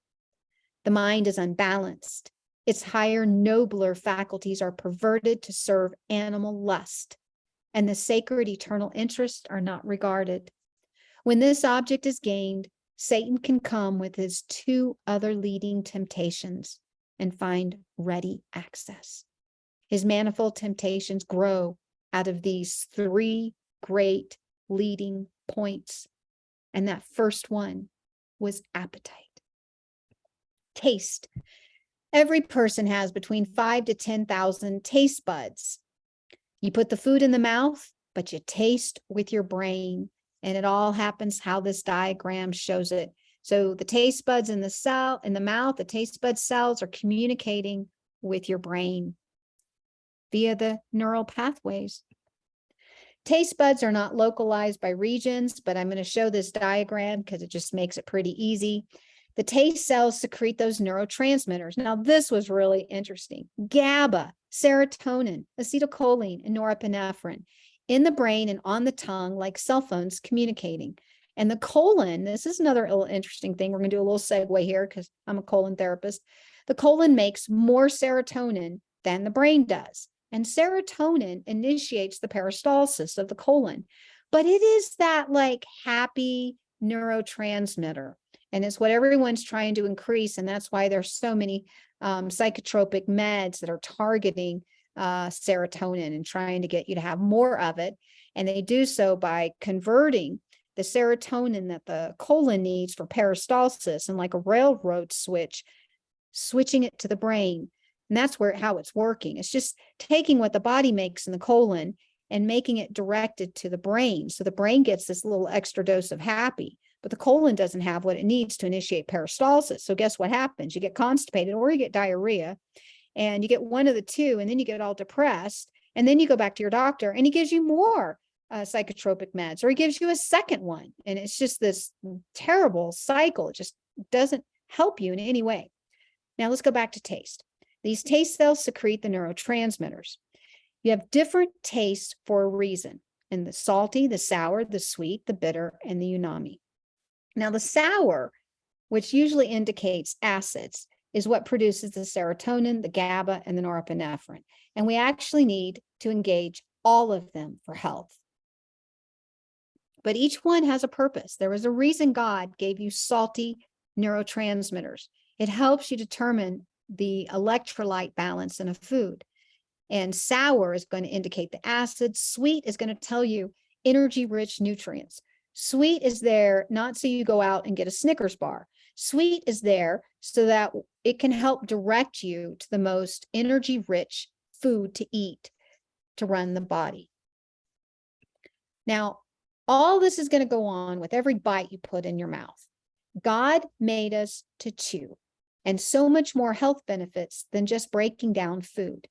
The mind is unbalanced. Its higher, nobler faculties are perverted to serve animal lust, and the sacred eternal interests are not regarded. When this object is gained, Satan can come with his two other leading temptations and find ready access. His manifold temptations grow out of these three great leading points. And that first one was appetite. Taste. Every person has between 5,000 to 10,000 taste buds. You put the food in the mouth, but you taste with your brain. And it all happens how this diagram shows it. So the taste buds in the mouth, the taste bud cells are communicating with your brain via the neural pathways. Taste buds are not localized by regions, but I'm going to show this diagram because it just makes it pretty easy. The taste cells secrete those neurotransmitters. Now, this was really interesting. GABA, serotonin, acetylcholine, and norepinephrine in the brain and on the tongue, like cell phones communicating. And the colon, this is another little interesting thing. We're going to do a little segue here because I'm a colon therapist. The colon makes more serotonin than the brain does. And serotonin initiates the peristalsis of the colon. But it is that like happy neurotransmitter. And it's what everyone's trying to increase. And that's why there's so many psychotropic meds that are targeting serotonin and trying to get you to have more of it. And they do so by converting the serotonin that the colon needs for peristalsis and like a railroad switch, switching it to the brain. And that's how it's working. It's just taking what the body makes in the colon and making it directed to the brain. So the brain gets this little extra dose of happy, but the colon doesn't have what it needs to initiate peristalsis. So guess what happens? You get constipated or you get diarrhea, and you get one of the two, and then you get all depressed. And then you go back to your doctor and he gives you more psychotropic meds, or he gives you a second one. And it's just this terrible cycle. It just doesn't help you in any way. Now let's go back to taste. These taste cells secrete the neurotransmitters. You have different tastes for a reason, and the salty, the sour, the sweet, the bitter, and the umami. Now the sour, which usually indicates acids, is what produces the serotonin, the GABA, and the norepinephrine. And we actually need to engage all of them for health. But each one has a purpose. There was a reason God gave you salty neurotransmitters. It helps you determine the electrolyte balance in a food. And sour is going to indicate the acid. Sweet is going to tell you energy-rich nutrients. Sweet is there not so you go out and get a Snickers bar. Sweet is there so that it can help direct you to the most energy-rich food to eat to run the body. Now, all this is going to go on with every bite you put in your mouth. God made us to chew, and so much more health benefits than just breaking down food.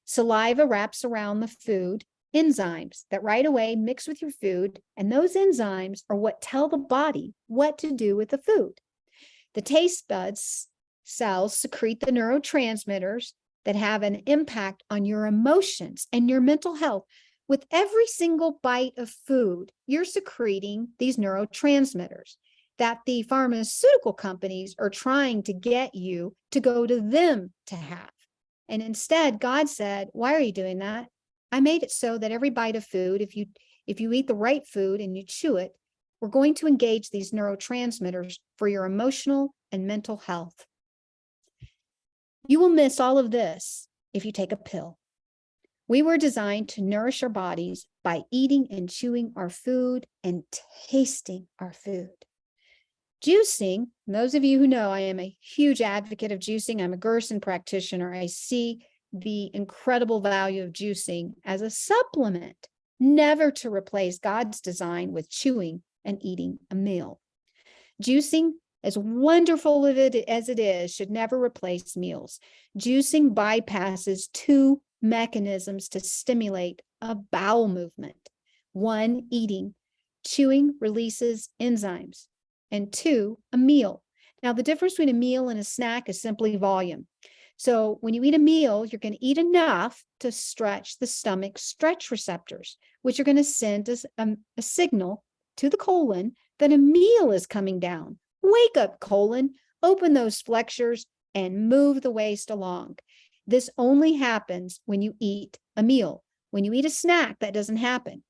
Saliva wraps around the food enzymes that right away mix with your food, and those enzymes are what tell the body what to do with the food. The taste buds cells secrete the neurotransmitters that have an impact on your emotions and your mental health. With every single bite of food, you're secreting these neurotransmitters that the pharmaceutical companies are trying to get you to go to them to have. And instead, God said, why are you doing that? I made it so that every bite of food, if you eat the right food and you chew it, we're going to engage these neurotransmitters for your emotional and mental health. You will miss all of this if you take a pill. We were designed to nourish our bodies by eating and chewing our food and tasting our food. Juicing, those of you who know, I am a huge advocate of juicing. I'm a Gerson practitioner. I see the incredible value of juicing as a supplement, never to replace God's design with chewing and eating a meal. Juicing, as wonderful as it is, should never replace meals. Juicing bypasses two mechanisms to stimulate a bowel movement. One, eating. Chewing releases enzymes. And two, a meal. Now, the difference between a meal and a snack is simply volume. So when you eat a meal, you're going to eat enough to stretch the stomach stretch receptors, which are going to send a signal to the colon that a meal is coming down. Wake up, colon, open those flexures and move the waste along. This only happens when you eat a meal. When you eat a snack, that doesn't happen.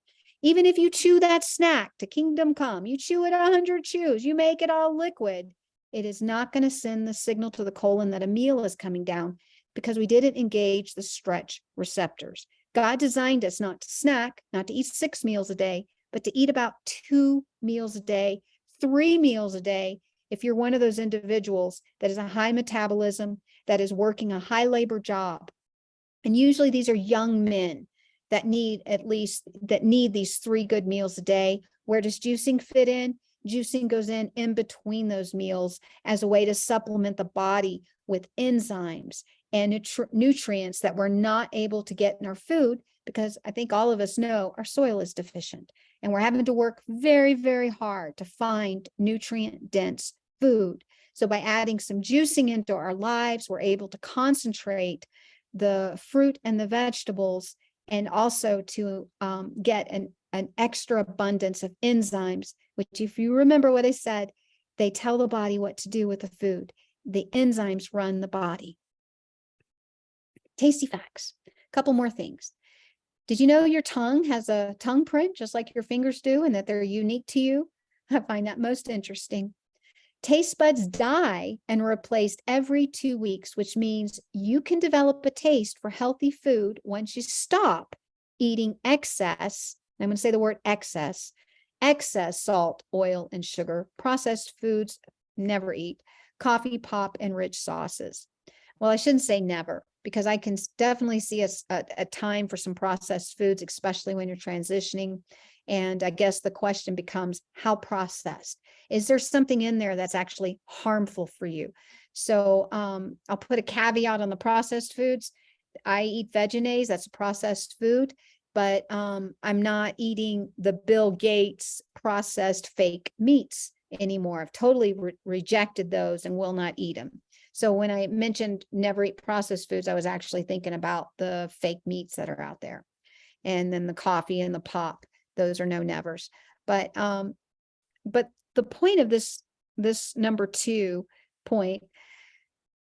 Even if you chew that snack to kingdom come, you chew it 100 chews, you make it all liquid, it is not going to send the signal to the colon that a meal is coming down because we didn't engage the stretch receptors. God designed us not to snack, not to eat 6 meals a day, but to eat about 2 meals a day, 3 meals a day. If you're one of those individuals that is a high metabolism, that is working a high labor job, and usually these are young men that need these 3 good meals a day. Where does juicing fit in? Juicing goes in between those meals as a way to supplement the body with enzymes and nutrients that we're not able to get in our food, because I think all of us know our soil is deficient and we're having to work very, very hard to find nutrient-dense food. So by adding some juicing into our lives, we're able to concentrate the fruit and the vegetables, and also to get an extra abundance of enzymes, which, if you remember what I said, they tell the body what to do with the food. The enzymes run the body. Tasty facts. couple more things. Did you know your tongue has a tongue print just like your fingers do, and that they're unique to you? I find that most interesting. Taste buds die and are replaced every 2 weeks, which means you can develop a taste for healthy food once you stop eating excess. I'm going to say the word excess salt, oil, and sugar, processed foods, never eat, coffee, pop, and rich sauces. Well, I shouldn't say never, because I can definitely see a time for some processed foods, especially when you're transitioning. And I guess the question becomes, how processed? Is there something in there that's actually harmful for you? So I'll put a caveat on the processed foods. I eat Vegenaise, that's a processed food, but I'm not eating the Bill Gates processed fake meats anymore. I've totally rejected those and will not eat them. So when I mentioned never eat processed foods, I was actually thinking about the fake meats that are out there. And then the coffee and the pop, those are no nevers. But the point of this number 2 point,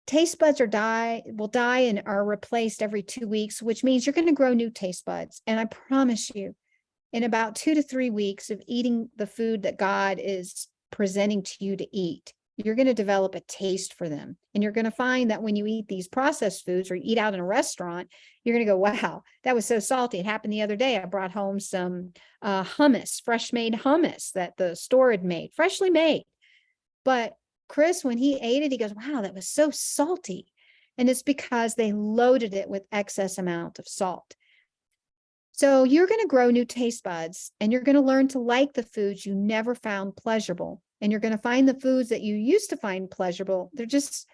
taste buds will die and are replaced every 2 weeks, which means you're going to grow new taste buds. And I promise you, in about 2 to 3 weeks of eating the food that God is presenting to you to eat, you're going to develop a taste for them. And you're going to find that when you eat these processed foods or you eat out in a restaurant, you're going to go, wow, that was so salty. It happened the other day. I brought home some hummus, fresh made hummus that the store had made, freshly made. But Chris, when he ate it, he goes, wow, that was so salty. And it's because they loaded it with excess amount of salt. So you're going to grow new taste buds, and you're going to learn to like the foods you never found pleasurable. And you're going to find the foods that you used to find pleasurable. They're just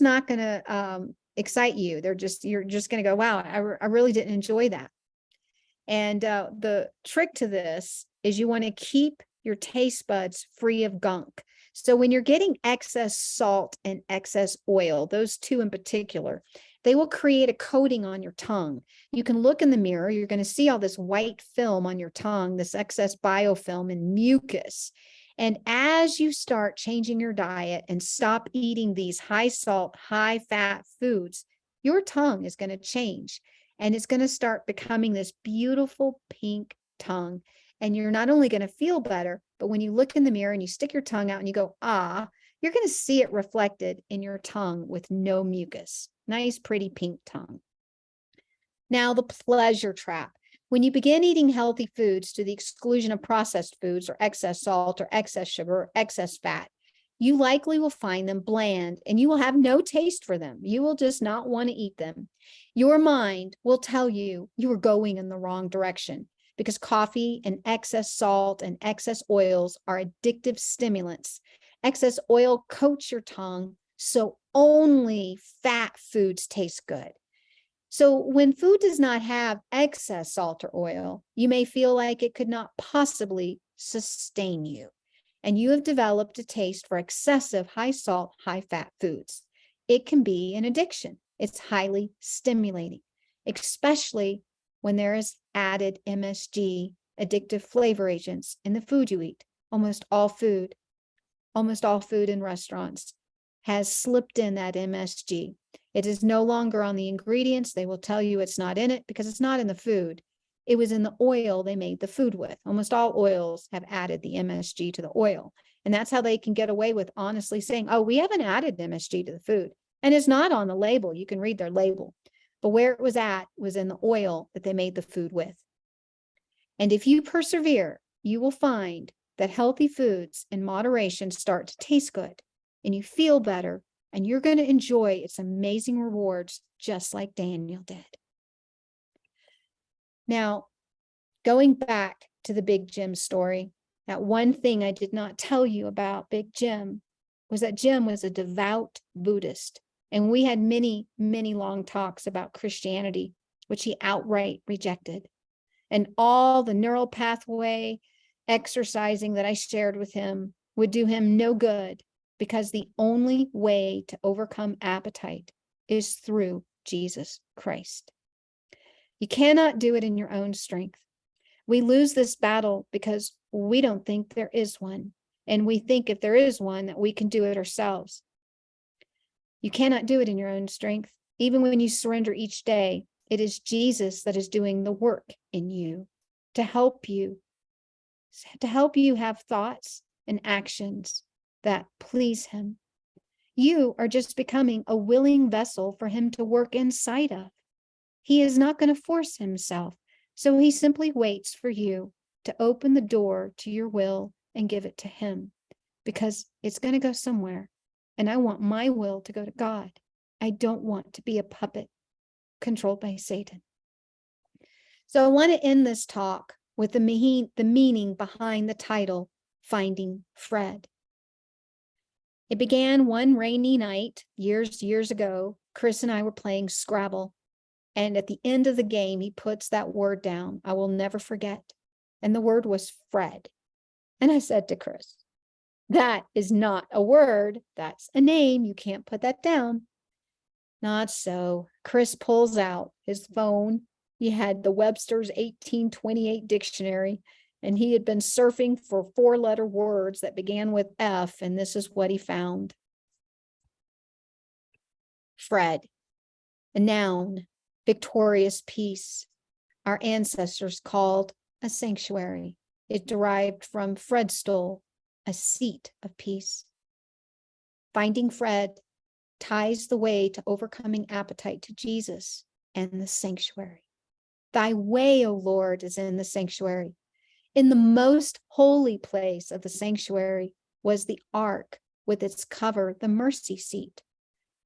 not going to excite you. You're just going to go, wow, I really didn't enjoy that. And the trick to this is you want to keep your taste buds free of gunk. So when you're getting excess salt and excess oil, those two in particular, they will create a coating on your tongue. You can look in the mirror, you're going to see all this white film on your tongue, this excess biofilm and mucus. And as you start changing your diet and stop eating these high salt, high fat foods, your tongue is going to change, and it's going to start becoming this beautiful pink tongue. And you're not only going to feel better, but when you look in the mirror and you stick your tongue out and you go, ah, you're going to see it reflected in your tongue with no mucus. Nice, pretty pink tongue. Now, the pleasure trap. When you begin eating healthy foods to the exclusion of processed foods or excess salt or excess sugar or excess fat, you likely will find them bland and you will have no taste for them. You will just not want to eat them. Your mind will tell you you are going in the wrong direction, because coffee and excess salt and excess oils are addictive stimulants. Excess oil coats your tongue, so only fat foods taste good. So when food does not have excess salt or oil, you may feel like it could not possibly sustain you. And you have developed a taste for excessive high salt, high fat foods. It can be an addiction. It's highly stimulating, especially when there is added MSG, addictive flavor agents, in the food you eat. Almost all food in restaurants has slipped in that MSG. It is no longer on the ingredients. They will tell you it's not in it because it's not in the food. It was in the oil they made the food with. Almost all oils have added the MSG to the oil. And that's how they can get away with honestly saying, oh, we haven't added MSG to the food. And it's not on the label. You can read their label. But where it was at was in the oil that they made the food with. And if you persevere, you will find that healthy foods in moderation start to taste good, and you feel better, and you're going to enjoy its amazing rewards, just like Daniel did. Now, going back to the Big Jim story, that one thing I did not tell you about Big Jim was that Jim was a devout Buddhist. And we had many, many long talks about Christianity, which he outright rejected. And all the neural pathway exercising that I shared with him would do him no good, because the only way to overcome appetite is through Jesus Christ. You cannot do it in your own strength. We lose this battle because we don't think there is one. And we think if there is one, that we can do it ourselves. You cannot do it in your own strength. Even when you surrender each day, It is Jesus that is doing the work in you to help you have thoughts and actions that please him. You are just becoming a willing vessel for him to work inside of. He is not going to force himself, so he simply waits for you to open the door to your will and give it to him, because it's going to go somewhere. And I want my will to go to God. I don't want to be a puppet controlled by Satan. So I want to end this talk with the meaning behind the title, Finding Fred. It began one rainy night years ago. Chris and I were playing Scrabble. And at the end of the game, he puts that word down. I will never forget. And the word was Fred. And I said to Chris, that is not a word. That's a name. You can't put that down. Not so. Chris pulls out his phone. He had the Webster's 1828 dictionary, and he had been surfing for 4-letter words that began with F, and this is what he found. Fred, a noun, victorious peace. Our ancestors called a sanctuary. It derived from Fredstol, a seat of peace. Finding Fred ties the way to overcoming appetite to Jesus and the sanctuary. Thy way, O Lord, is in the sanctuary. In the most holy place of the sanctuary was the ark with its cover, the mercy seat.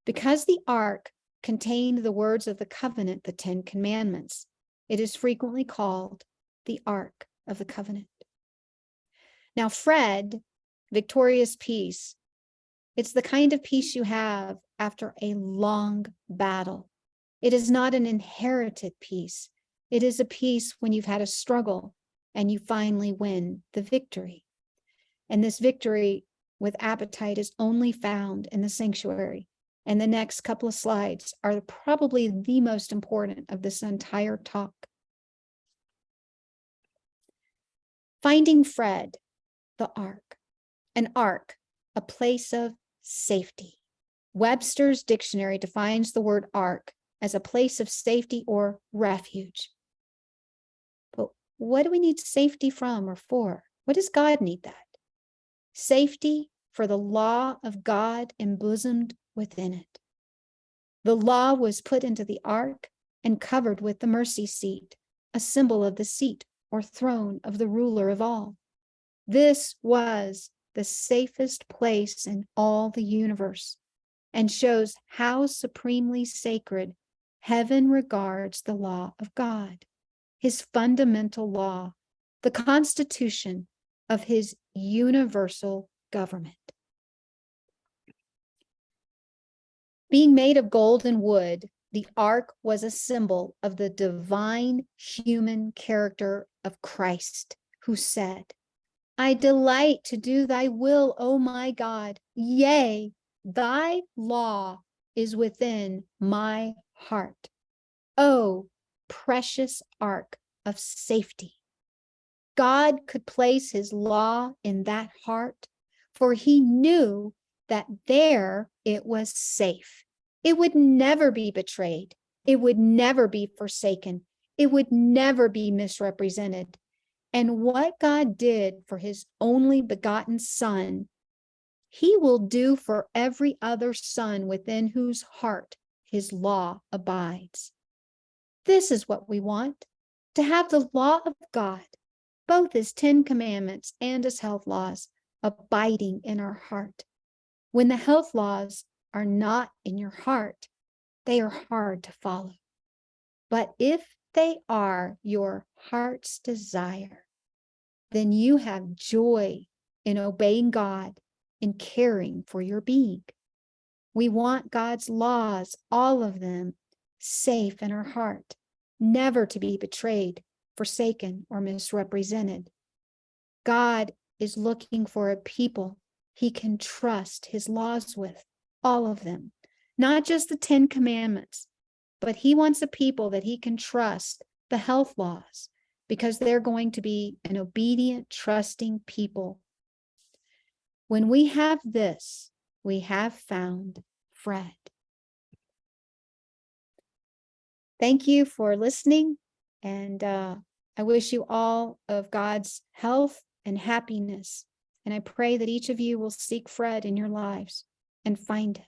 Because the ark contained the words of the covenant, the 10 Commandments, it is frequently called the Ark of the Covenant. Now, Fred, victorious peace, it's the kind of peace you have after a long battle. It is not an inherited peace. It is a peace when you've had a struggle and you finally win the victory. And this victory with appetite is only found in the sanctuary. And the next couple of slides are probably the most important of this entire talk. Finding Fred, the ark. An ark, a place of safety. Webster's dictionary defines the word ark as a place of safety or refuge. But what do we need safety from or for? What does God need that? Safety for the law of God embosomed within it. The law was put into the ark and covered with the mercy seat, a symbol of the seat or throne of the ruler of all. This was the safest place in all the universe and shows how supremely sacred heaven regards the law of God, his fundamental law, the constitution of his universal government. Being made of gold and wood, the ark was a symbol of the divine human character of Christ, who said, I delight to do thy will, O my God. Yea, thy law is within my heart. O precious ark of safety. God could place his law in that heart, for he knew that there it was safe. It would never be betrayed. It would never be forsaken. It would never be misrepresented. And what God did for his only begotten Son, he will do for every other son within whose heart his law abides. This is what we want, to have the law of God, both his 10 Commandments and his health laws, abiding in our heart. When the health laws are not in your heart, they are hard to follow. But if they are your heart's desire, then you have joy in obeying God and caring for your being. We want God's laws, all of them, safe in our heart, never to be betrayed, forsaken, or misrepresented. God is looking for a people he can trust his laws with, all of them, not just the 10 Commandments, but he wants a people that he can trust the health laws, because they're going to be an obedient, trusting people. When we have this, we have found Fred. Thank you for listening. And I wish you all of God's health and happiness. And I pray that each of you will seek Fred in your lives and find him.